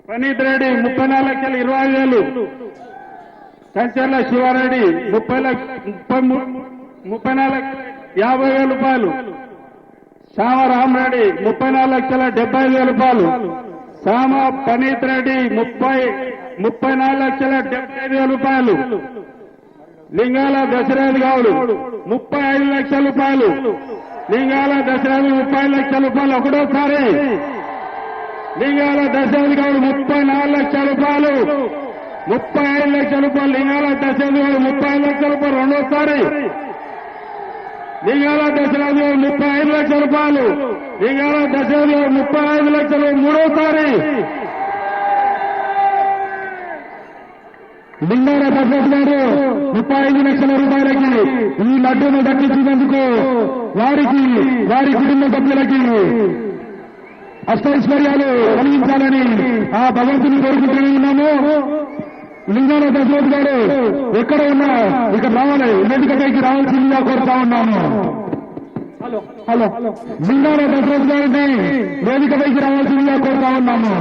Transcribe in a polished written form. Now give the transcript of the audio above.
పనీత్ రెడ్డి 34,20,000, కంచర్ల శివారెడ్డి 34,50,000 రూపాయలు, శ్యామ రామరెడ్డి 34,75,000 రూపాయలు, శ్యామ పనీత్ రెడ్డి 34,75,000 రూపాయలు, లింగాల దశరథ్ గౌడ్ 35 లక్షల రూపాయలు, లింగాల దశరథ్ 30 లక్షల రూపాయలు ఒకటోసారి, లింగాల దశరథ్ గౌడ్ 34 లక్షల రూపాయలు, 35 లక్షల రూపాయలు, లింగాల దశరథ్ గౌడ్ 35 లక్షల రూపాయలు రెండోసారి, లింగాల దశరథ్ గౌడ్ 35 లక్షల రూపాయలు, లింగాల దశరథ్ గౌడ్ 35 లక్షలు మూడోసారి, లింగాల దశరథ్ గారు 35 లక్షల రూపాయలకి ఈ లడ్డూను దక్కించినందుకు వారికి వారి కుటుంబ సభ్యులకి అష్టైశ్వర్యాలు కలిగించాలని ఆ భగవంతుని కోరుకుంటూనే ఉన్నాము. లింగాల దశరథ్ గారు ఎక్కడ ఉన్నా ఇక్కడ రావాలి, వేదికపైకి రావాల్సిందిగా కోరుతా ఉన్నాము. హలో లింగాల దశరథ్ గారిని వేదికపైకి రావాల్సిందిగా కోరుతా ఉన్నాము.